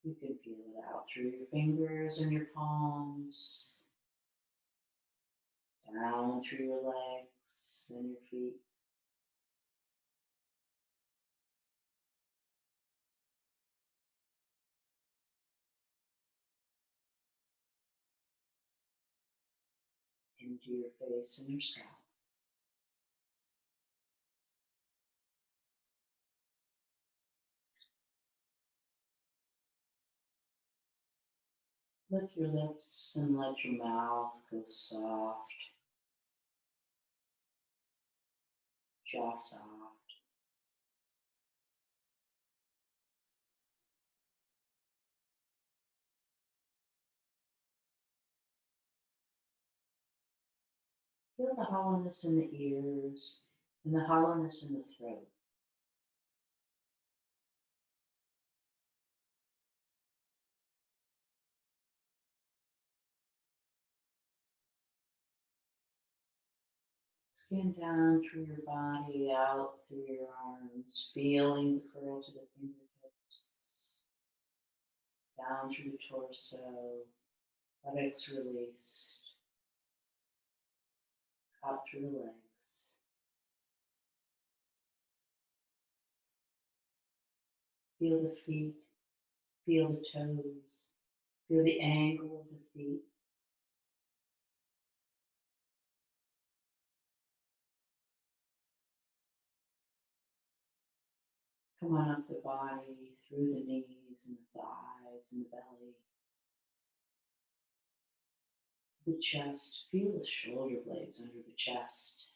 S1: You can feel it out through your fingers and your palms, down through your legs and your feet. Into your face and your scalp. Lick your lips and let your mouth go soft, jaw soft. Feel the hollowness in the ears and the hollowness in the throat. Skin down through your body, out through your arms, feeling the curl to the fingertips, down through the torso, buttocks released, up through the legs. Feel the feet, feel the toes, feel the angle of the feet. Come on up the body, through the knees and the thighs and the belly. The chest, feel the shoulder blades under the chest.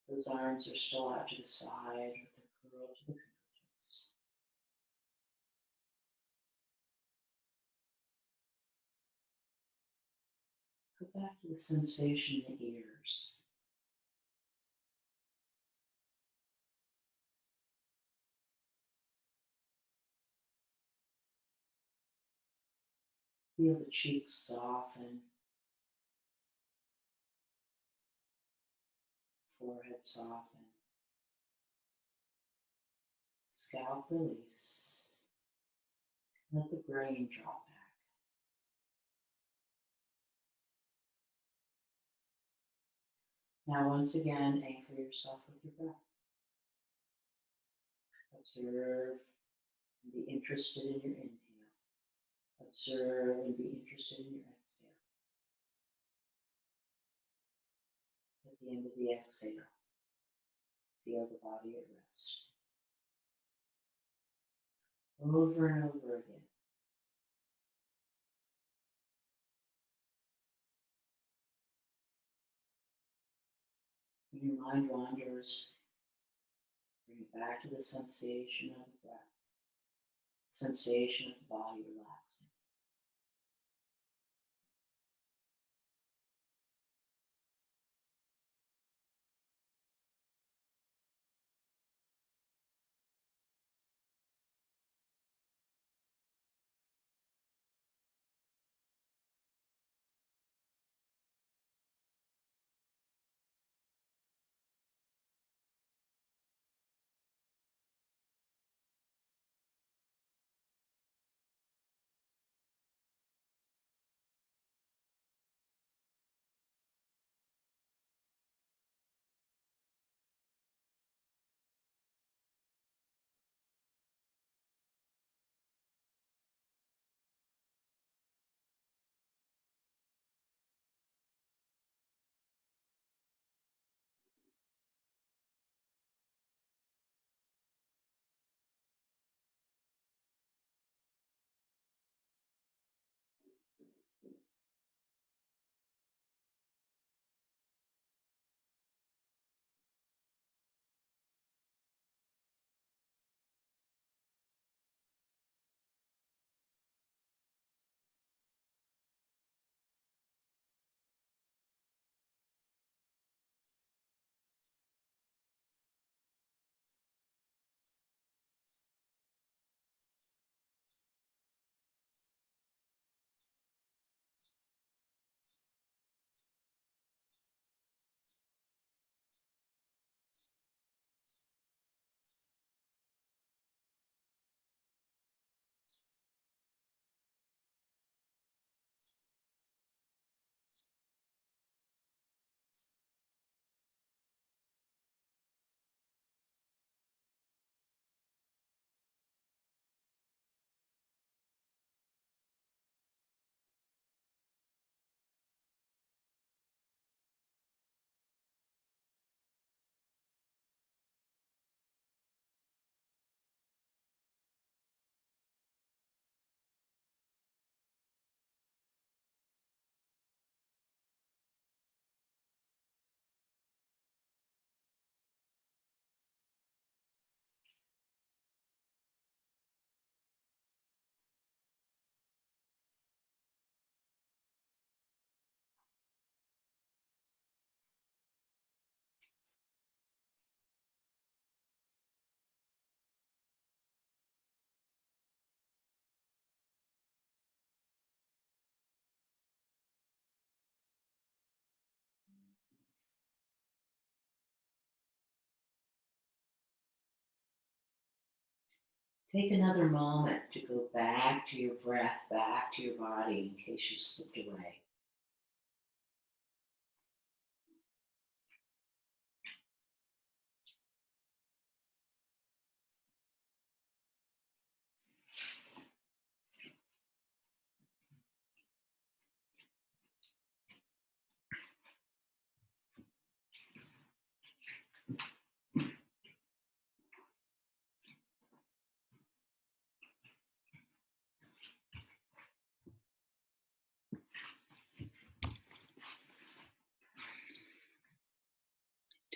S1: Those arms are still out to the side with the curl to the fingertips. Go back to the sensation in the ears. Feel the cheeks soften, forehead soften, scalp release. Let the brain drop back. Now once again, anchor yourself with your breath. Observe and be interested in your inhale. Observe and be interested in your exhale. At the end of the exhale, feel the body at rest. Over and over again. When your mind wanders, bring it back to the sensation of the breath, sensation of the body relaxing. Take another moment to go back to your breath, back to your body in case you slipped away.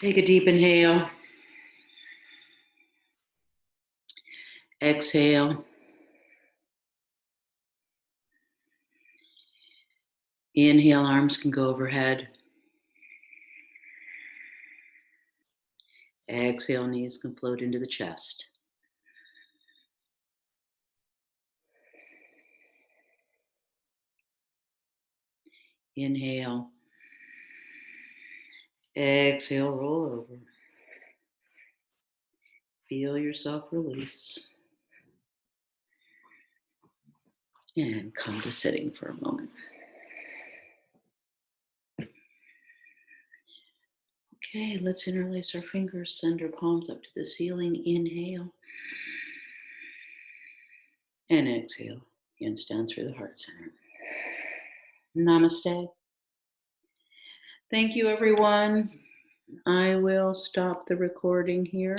S1: Take a deep inhale. Exhale. Inhale, arms can go overhead. Exhale, knees can float into the chest. Inhale. Exhale, roll over. Feel yourself release. And come to sitting for a moment. Okay, let's interlace our fingers, send our palms up to the ceiling. Inhale. And exhale. Hands down through the heart center. Namaste. Thank you, everyone. I will stop the recording here.